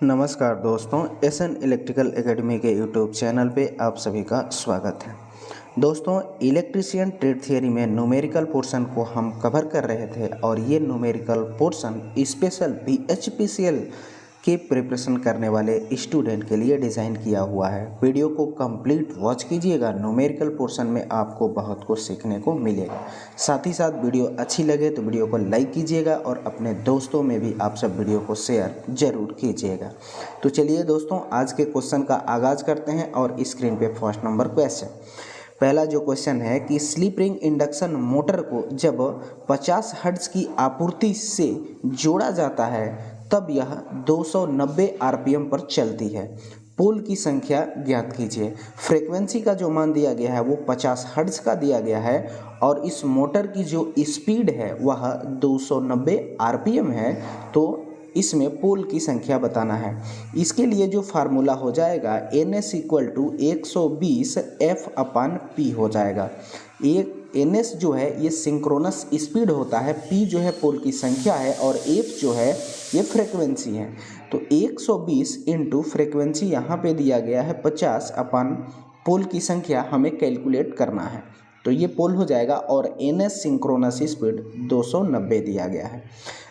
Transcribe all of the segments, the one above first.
नमस्कार दोस्तों, SN electrical academy के यूट्यूब चैनल पे आप सभी का स्वागत है। दोस्तों, इलेक्ट्रीशियन ट्रेड थियरी में न्यूमेरिकल पोर्शन को हम कवर कर रहे थे और ये न्यूमेरिकल पोर्शन स्पेशल बीएचपीसीएल के प्रिपरेशन करने वाले स्टूडेंट के लिए डिज़ाइन किया हुआ है। वीडियो को कंप्लीट वॉच कीजिएगा, न्यूमेरिकल पोर्शन में आपको बहुत कुछ सीखने को मिलेगा। साथ ही साथ वीडियो अच्छी लगे तो वीडियो को लाइक कीजिएगा और अपने दोस्तों में भी आप सब वीडियो को शेयर जरूर कीजिएगा। तो चलिए दोस्तों, आज के क्वेश्चन का आगाज़ करते हैं और स्क्रीन पे फर्स्ट नंबर क्वेश्चन। पहला जो क्वेश्चन है कि स्लिप रिंग इंडक्शन मोटर को जब 50 हर्ट्ज की आपूर्ति से जोड़ा जाता है तब यह 290 आरपीएम पर चलती है। पोल की संख्या ज्ञात कीजिए। फ्रीक्वेंसी का जो मान दिया गया है वो 50 हर्ट्ज का दिया गया है और इस मोटर की जो स्पीड है वह 290 आरपीएम है। तो इसमें पोल की संख्या बताना है। इसके लिए जो फार्मूला हो जाएगा NS = 120 F/P हो जाएगा। एक NS जो है ये सिंक्रोनस स्पीड होता है, P जो है पोल की संख्या है और F जो है ये फ्रीक्वेंसी है। तो 120 इंटू फ्रीक्वेंसी यहाँ पे दिया गया है 50 अपन पोल की संख्या हमें कैलकुलेट करना है। तो ये पोल हो जाएगा और NS सिंक्रोनस स्पीड 290 दिया गया है।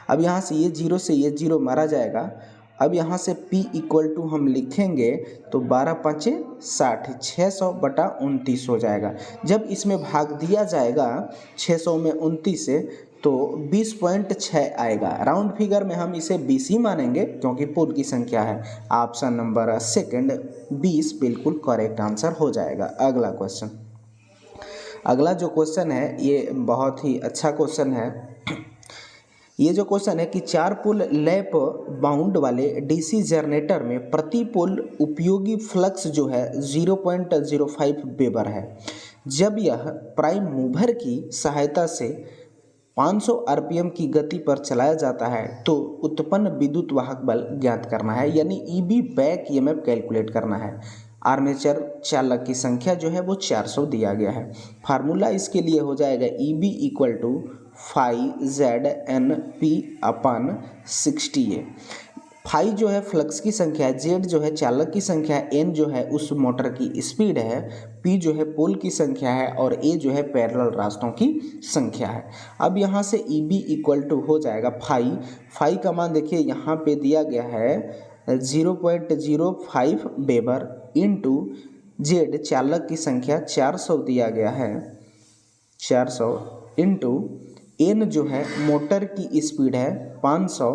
अब यहाँ से ये जीरो से ये जीरो मारा जाएगा। अब यहाँ से P = हम लिखेंगे तो 12×5 = 60, 600/29 हो जाएगा। जब इसमें भाग दिया जाएगा 600 में 29 से तो 20.6 आएगा। राउंड फिगर में हम इसे 20 ही मानेंगे क्योंकि पोल की संख्या है। ऑप्शन नंबर सेकंड 20 बिल्कुल करेक्ट आंसर हो जाएगा। अगला क्वेश्चन, अगला जो क्वेश्चन है ये बहुत ही अच्छा क्वेश्चन है। ये जो क्वेश्चन है कि 4 पोल लैप बाउंड वाले डीसी जनरेटर में प्रति पोल उपयोगी फ्लक्स जो है 0.05 वेबर है। जब यह प्राइम मूवर की सहायता से 500 आरपीएम की गति पर चलाया जाता है तो उत्पन्न विद्युत वाहक बल ज्ञात करना है, यानी ईबी बैक ईएमएफ कैलकुलेट करना है। आर्मेचर चालक की संख्या जो है वो 400 दिया गया है। फार्मूला इसके लिए हो जाएगा EB = Φ/Zn/P/60A। फाई जो है फ्लक्स की संख्या है, जेड जो है चालक की संख्या है, एन जो है उस मोटर की स्पीड है, पी जो है पोल की संख्या है और ए जो है पैरेलल रास्तों की संख्या है। अब यहाँ से EB = हो जाएगा फाई का मान देखिए यहाँ पे दिया गया है 0.05 वेबर इंटू जेड चालक की संख्या 400 दिया गया है 400 इंटू एन जो है मोटर की स्पीड है 500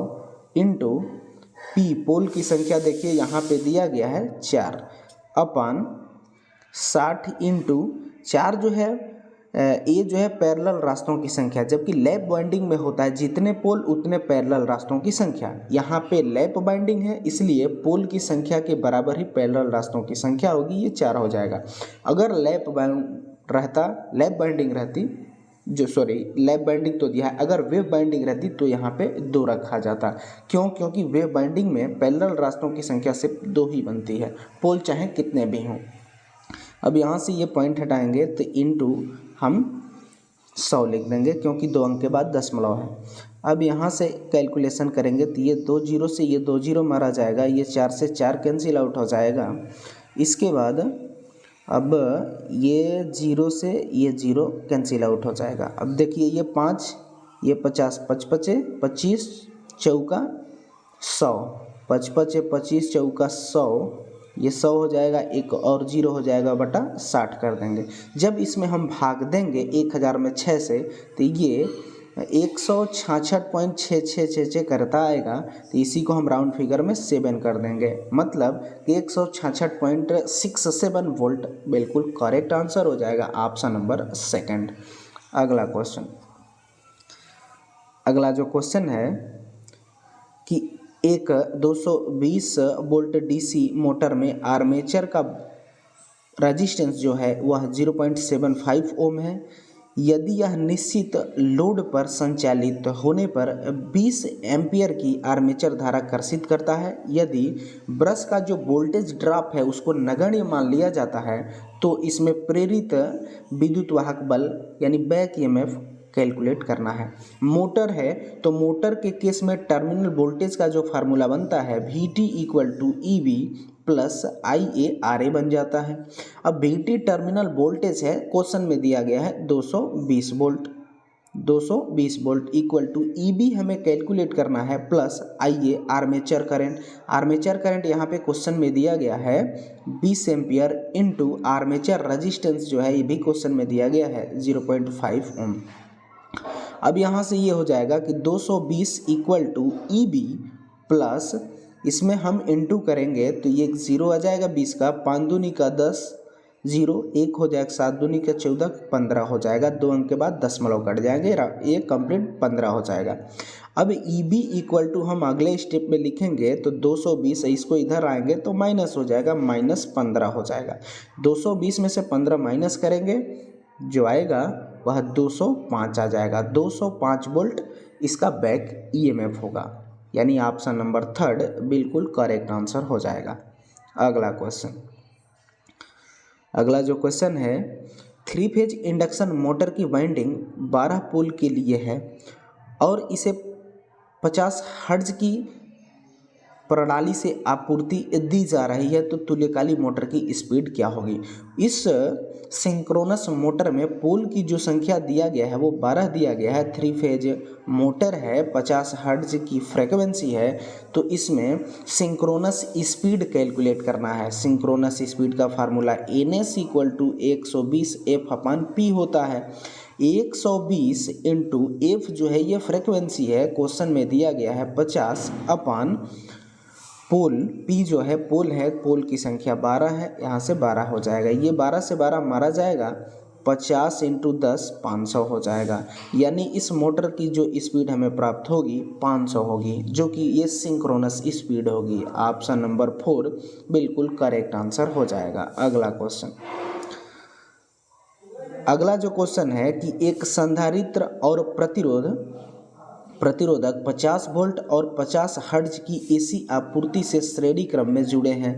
इंटू पी पोल की संख्या देखिए यहाँ पे दिया गया है 4/60 इंटू 4 जो है ए जो है पैरेलल रास्तों की संख्या, जबकि लैप बाइंडिंग में होता है जितने पोल उतने पैरेलल रास्तों की संख्या। यहाँ पे लैप बाइंडिंग है इसलिए पोल की संख्या के बराबर ही पैरेलल रास्तों की संख्या होगी, ये 4 हो जाएगा। अगर लैप बाइंडिंग रहती लैप बाइंडिंग तो दिया है, अगर वेव बाइंडिंग रहती तो यहाँ पे 2 रखा जाता। क्यों? क्योंकि वेव बाइंडिंग में पैरेलल रास्तों की संख्या सिर्फ 2 ही बनती है, पोल चाहे कितने भी हों। अब यहाँ से ये पॉइंट हटाएंगे तो इंटू हम 100 लिख देंगे क्योंकि 2 अंक के बाद दशमलव है। अब यहाँ से कैलकुलेशन करेंगे तो ये 2 जीरो से ये 2 जीरो मारा जाएगा, ये 4 से 4 कैंसिल आउट हो जाएगा। इसके बाद अब ये 0 से ये 0 कैंसिल आउट हो जाएगा। अब देखिए ये 5 ये 50 5×5 = 25 चौका 100 5×5 = 25 चौका 100 ये 100 हो जाएगा, एक और 0 हो जाएगा बटा 60 कर देंगे। जब इसमें हम भाग देंगे 1000 में 6 से तो ये 166.6666 करता आएगा। तो इसी को हम राउंड फिगर में 7 कर देंगे, मतलब कि 166.67 वोल्ट बिल्कुल करेक्ट आंसर हो जाएगा। Option number second. अगला क्वेश्चन, अगला जो क्वेश्चन है कि एक 220 वोल्ट डीसी मोटर में आर्मेचर का रेजिस्टेंस जो है वह 0.75 ओम है। यदि यह निश्चित लोड पर संचालित होने पर 20 एम्पियर की आर्मेचर धारा कर्षित करता है, यदि ब्रश का जो वोल्टेज ड्रॉप है उसको नगण्य मान लिया जाता है तो इसमें प्रेरित विद्युत वाहक बल यानी बैक ईएमएफ कैलकुलेट करना है। मोटर है तो मोटर के केस में टर्मिनल वोल्टेज का जो फार्मूला बनता है VT equal to EB plus IA बन जाता है। अब VT टर्मिनल वोल्टेज है, क्वेश्चन में दिया गया है 220 volt, 220 volt equal to EB हमें कैलकुलेट करना है plus IA armature current. Armature current यहाँ पे क्वेश्चन में दिया गया है 20 एम्पियर इंटू आर्मेचर रजिस्टेंस जो है ये भी क्वेश्चन में दिया गया है 0.5 ओम। अब यहाँ से ये हो जाएगा कि 220 इक्वल टू EB प्लस इसमें हम इंटू करेंगे तो ये 0 आ जाएगा 20 का, 5 दूनी का 10, 0 1 हो जाएगा, 7 दूनी का 14, 15 हो जाएगा, 2 अंक के बाद दशमलव कट जाएंगे, ये कंप्लीट 15 हो जाएगा। अब EB इक्वल टू हम अगले स्टेप में लिखेंगे तो 220, इसको इधर आएंगे तो माइनस हो जाएगा, -15 हो जाएगा। 220 में से 15 माइनस करेंगे, जो आएगा वह 205 आ जाएगा। 205 वोल्ट इसका बैक EMF होगा, यानी ऑप्शन नंबर 3 बिल्कुल करेक्ट आंसर हो जाएगा। अगला क्वेश्चन, अगला जो क्वेश्चन है 3 फेज इंडक्शन मोटर की वाइंडिंग 12 पोल के लिए है और इसे 50 हर्ट्ज की प्रणाली से आपूर्ति दी जा रही है तो तुल्यकालिक मोटर की स्पीड क्या होगी। इस सिंक्रोनस मोटर में पोल की जो संख्या दिया गया है वो 12 दिया गया है। 3 फेज मोटर है, 50 हर्ट्ज की फ्रीक्वेंसी है, तो इसमें सिंक्रोनस स्पीड कैलकुलेट करना है। सिंक्रोनस स्पीड का formula NS equal to 120 F/P होता है। 120 इंटू F जो है ये फ्रीक्वेंसी है, क्वेश्चन में दिया गया है 50 अपान पोल, P जो है पोल है, पोल की संख्या 12 है, यहाँ से 12 हो जाएगा, ये 12 से 12 मारा जाएगा, 50 इंटू 10 500 हो जाएगा। यानी इस मोटर की जो स्पीड हमें प्राप्त होगी 500 होगी, जो कि ये सिंक्रोनस स्पीड होगी। ऑप्शन नंबर 4 बिल्कुल करेक्ट आंसर हो जाएगा। अगला क्वेश्चन, अगला जो क्वेश्चन है कि एक संधारित्र और प्रतिरोधक 50 वोल्ट और 50 हर्ट्ज की AC आपूर्ति से श्रेणी क्रम में जुड़े हैं।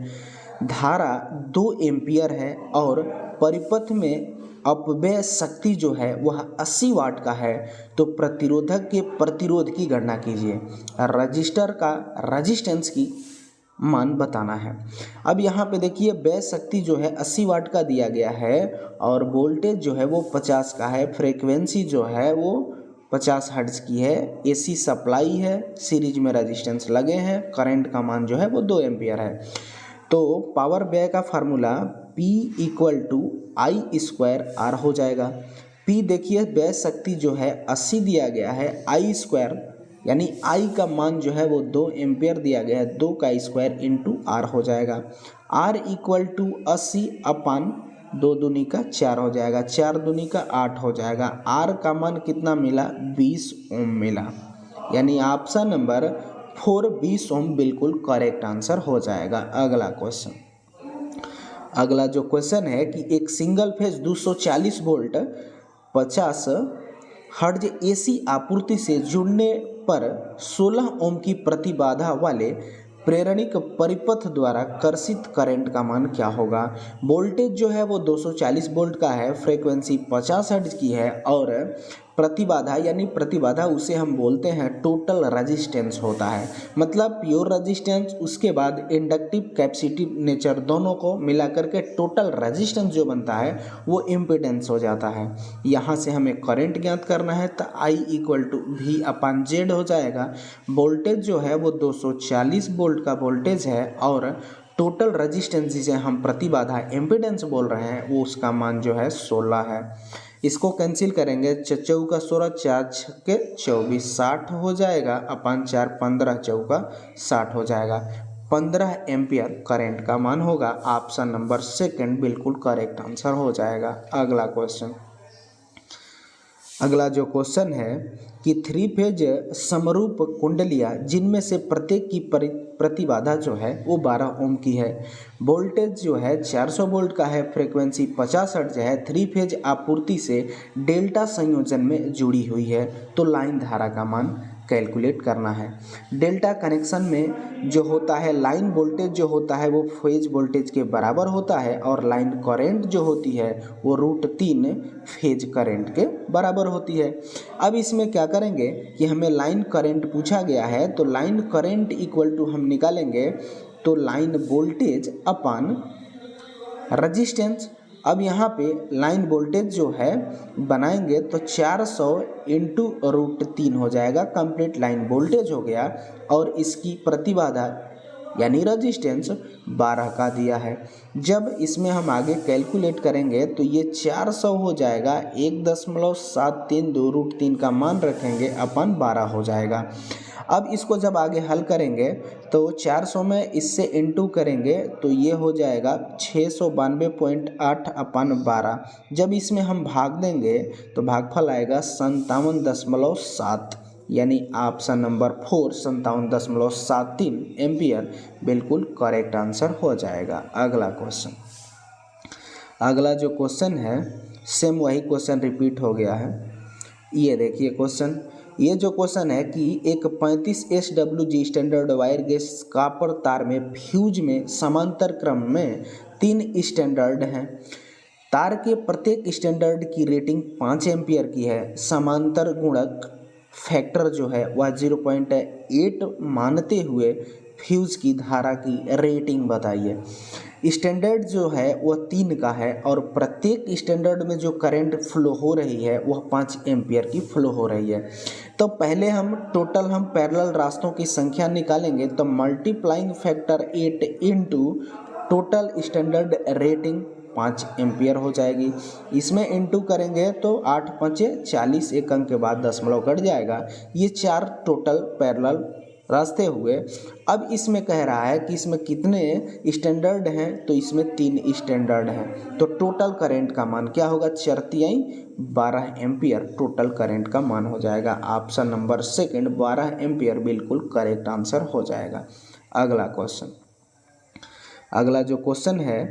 धारा 2 एम्पियर है और परिपथ में अपव्यय शक्ति जो है वह 80 वाट का है, तो प्रतिरोधक के प्रतिरोध की गणना कीजिए। रजिस्टर का रेजिस्टेंस की मान बताना है। अब यहाँ पे देखिए व्यय शक्ति जो है 80 वाट का दिया गया है और वोल्टेज जो है वो 50 का है, फ्रीक्वेंसी जो है वो 50 हर्ट्ज की है, AC सप्लाई है, सीरीज में रेजिस्टेंस लगे हैं, करंट का मान जो है वो 2 एम्पियर है। तो पावर व्यय का formula P equal to I² R हो जाएगा। P देखिए व्यय शक्ति जो है 80 दिया गया है, I² यानी I का मान जो है वो 2 एम्पियर दिया गया है, 2 का स्क्वायर इंटू R हो जाएगा। R इक्वल टू 80 अपान 2 दूनी का 4 हो जाएगा, 4 दूनी का 8 हो जाएगा। R का मान कितना मिला, 20 ओम मिला, यानी ऑप्शन नंबर 4 20 ओम बिल्कुल करेक्ट आंसर हो जाएगा। अगला क्वेश्चन, अगला जो क्वेश्चन है कि एक single phase 240 volt 50 hertz AC आपूर्ति से जुड़ने पर 16 ओम की प्रतिबाधा वाले प्रेरणिक परिपथ द्वारा कर्षित करंट का मान क्या होगा। वोल्टेज जो है वो 240 वोल्ट का है, फ्रीक्वेंसी 50 हर्ट्ज की है और प्रतिबाधा यानी प्रतिबाधा उसे हम बोलते हैं टोटल रेजिस्टेंस होता है, मतलब प्योर रेजिस्टेंस उसके बाद इंडक्टिव कैपेसिटिव नेचर दोनों को मिलाकर के टोटल रेजिस्टेंस जो बनता है वो इम्पीडेंस हो जाता है। यहाँ से हमें करंट ज्ञात करना है तो I इक्वल टू V/Z हो जाएगा। वोल्टेज जो है वो 240 वोल्ट का वोल्टेज है और टोटल रेजिस्टेंस जिसे हम प्रतिबाधा इम्पीडेंस बोल रहे हैं वो उसका मान जो है 16 है। इसको कैंसिल करेंगे, 4 का 16, 4 के 24, 60 हो जाएगा, अपान 4 15 चौका 60 हो जाएगा। 15 एम्पियर करंट का मान होगा। ऑप्शन नंबर 2 बिल्कुल करेक्ट आंसर हो जाएगा। अगला क्वेश्चन, अगला जो क्वेश्चन है कि 3 फेज समरूप कुंडलियाँ जिनमें से प्रत्येक की प्रतिबाधा जो है वो 12 ओम की है, वोल्टेज जो है 400 वोल्ट का है, फ्रीक्वेंसी 50 हर्ट्ज है, 3 फेज आपूर्ति से डेल्टा संयोजन में जुड़ी हुई है, तो लाइन धारा का मान कैलकुलेट करना है। डेल्टा कनेक्शन में जो होता है लाइन वोल्टेज जो होता है वो फेज वोल्टेज के बराबर होता है और लाइन करंट जो होती है वो √3 फेज करंट के बराबर होती है। अब इसमें क्या करेंगे कि हमें लाइन करंट पूछा गया है, तो लाइन करंट इक्वल टू हम निकालेंगे तो लाइन वोल्टेज अपन रजिस्टेंस। अब यहाँ पे लाइन वोल्टेज जो है बनाएंगे तो 400 इंटू √3 हो जाएगा, कंप्लीट लाइन वोल्टेज हो गया। और इसकी प्रतिबाधा यानी रजिस्टेंस 12 का दिया है। जब इसमें हम आगे कैलकुलेट करेंगे तो ये 400 हो जाएगा, 1.732 √3 का मान रखेंगे अपन 12 हो जाएगा। अब इसको जब आगे हल करेंगे तो 400 में इससे इंटू करेंगे तो ये हो जाएगा 692.8 अपन 12। जब इसमें हम भाग देंगे तो भागफल आएगा 57.7, यानी ऑप्शन नंबर 4 57.73 एम्पियर बिल्कुल करेक्ट आंसर हो जाएगा। अगला क्वेश्चन, अगला जो क्वेश्चन है सेम वही क्वेश्चन रिपीट हो गया है। ये देखिए क्वेश्चन, ये जो क्वेश्चन है कि एक 35 SWG standard wire gas copper तार में फ्यूज में समांतर क्रम में 3 स्टैंडर्ड हैं। तार के प्रत्येक स्टैंडर्ड की रेटिंग 5 एम्पियर की है। समांतर गुणक फैक्टर जो है वह 0.8 मानते हुए फ्यूज की धारा की रेटिंग बताइए। स्टैंडर्ड जो है वह 3 का है और प्रत्येक स्टैंडर्ड में जो करंट फ्लो हो रही है वह 5 एम्पियर की फ्लो हो रही है। तो पहले हम पैरेलल रास्तों की संख्या निकालेंगे तो multiplying factor 8 into total standard rating 5 ampere हो जाएगी। इसमें इंटू करेंगे तो 8 5 40, एक अंक के बाद दशमलव कट जाएगा। ये 4 टोटल पैरेलल रास्ते हुए। अब इसमें कह रहा है कि इसमें कितने स्टैंडर्ड हैं, तो इसमें 3 स्टैंडर्ड हैं। तो टोटल करंट का मान क्या होगा, 4×3 12 एम्पियर टोटल करंट का मान हो जाएगा। ऑप्शन नंबर 2 12 एम्पियर बिल्कुल करेक्ट आंसर हो जाएगा। अगला क्वेश्चन, अगला जो क्वेश्चन है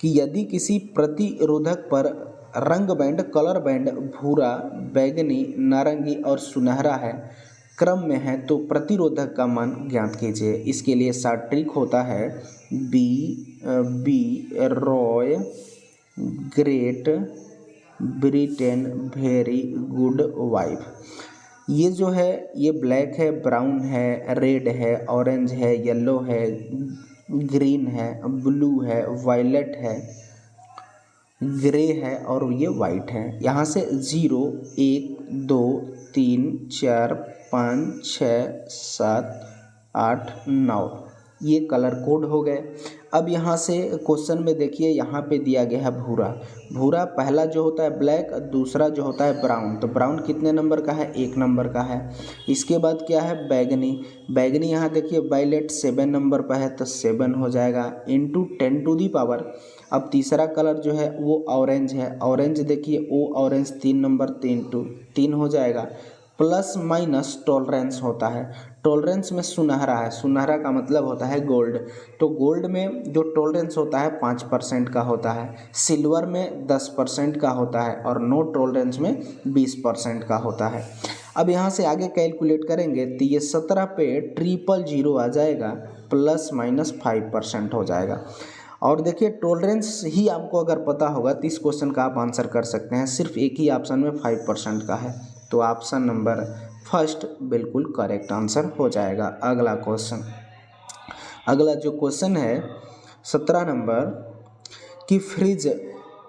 कि यदि किसी प्रतिरोधक पर रंग बैंड कलर बैंड भूरा, बैगनी, नारंगी और सुनहरा है क्रम में है तो प्रतिरोधक का मान ज्ञात कीजिए। इसके लिए शॉर्ट ट्रिक होता है B Roy, great Britain, very good wife. ये जो है ये ब्लैक है, ब्राउन है, रेड है, ऑरेंज है, येलो है, ग्रीन है, ब्लू है, वायलेट है, ग्रे है और ये वाइट है। यहाँ से 0 1 2 3 4 5 6 7 8 9 ये कलर कोड हो गए। अब यहाँ से क्वेश्चन में देखिए यहाँ पे दिया गया है भूरा। भूरा पहला जो होता है ब्लैक, दूसरा जो होता है ब्राउन। तो ब्राउन कितने नंबर का है, 1 नंबर का है। इसके बाद क्या है बैगनी। बैगनी यहाँ देखिए वायलेट 7 नंबर पर है तो 7 हो जाएगा इंटू 10⁻। अब तीसरा कलर जो है वो ऑरेंज है। ऑरेंज देखिए ओ ऑरेंज 3 नंबर 3 हो जाएगा। प्लस माइनस टॉलरेंस होता है। टॉलरेंस में सुनहरा है, सुनहरा का मतलब होता है गोल्ड। तो गोल्ड में जो टॉलरेंस होता है 5% का होता है, सिल्वर में 10% का होता है और नो टॉलरेंस में 20% का होता है। अब यहाँ से आगे कैलकुलेट करेंगे तो ये 17 पे 000 आ जाएगा, प्लस माइनस 5% हो जाएगा। और देखिए टॉलरेंस ही आपको अगर पता होगा तो इस क्वेश्चन का आप आंसर कर सकते हैं। सिर्फ एक ही ऑप्शन में 5% का है, तो ऑप्शन नंबर 1 बिल्कुल करेक्ट आंसर हो जाएगा। अगला क्वेश्चन, अगला जो क्वेश्चन है 17 नंबर कि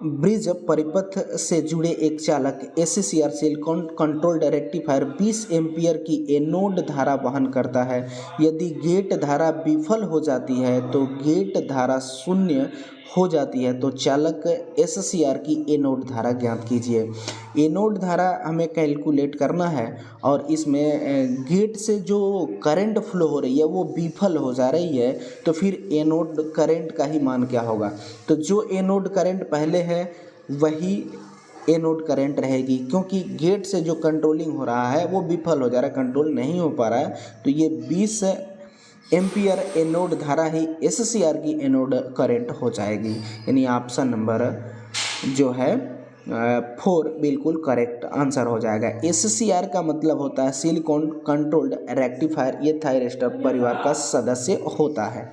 ब्रिज परिपथ से जुड़े एक चालक SCR cell controlled rectifier 20 ampere की एनोड धारा वहन करता है। यदि गेट धारा विफल हो जाती है तो गेट धारा 0 हो जाती है तो चालक SCR की एनोड धारा ज्ञात कीजिए। एनोड धारा हमें कैलकुलेट करना है और इसमें गेट से जो करंट फ्लो हो रही है वो विफल हो जा रही है, तो फिर एनोड करंट का ही मान क्या होगा। तो जो एनोड करंट पहले है वही एनोड करंट रहेगी, क्योंकि गेट से जो कंट्रोलिंग हो रहा है वो विफल हो जा रहा है, कंट्रोल नहीं हो पा रहा है। तो ये 20 एम्पियर एनोड धारा ही SCR की एनोड करंट हो जाएगी। यानी ऑप्शन नंबर जो है 4 बिल्कुल करेक्ट आंसर हो जाएगा। SCR का मतलब होता है सिलिकॉन कंट्रोल्ड रेक्टिफायर। ये थायरिस्टर परिवार का सदस्य होता है।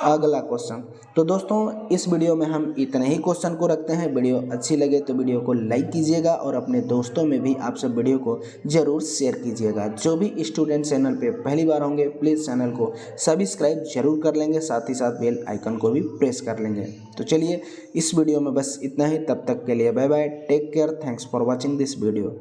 अगला क्वेश्चन। तो दोस्तों इस वीडियो में हम इतने ही क्वेश्चन को रखते हैं। वीडियो अच्छी लगे तो वीडियो को लाइक कीजिएगा और अपने दोस्तों में भी आप सब वीडियो को ज़रूर शेयर कीजिएगा। जो भी स्टूडेंट चैनल पे पहली बार होंगे प्लीज़ चैनल को सब्सक्राइब जरूर कर लेंगे, साथ ही साथ बेल आइकन को भी प्रेस कर लेंगे। तो चलिए इस वीडियो में बस इतना ही, तब तक के लिए bye bye, take care, thanks for watching this video.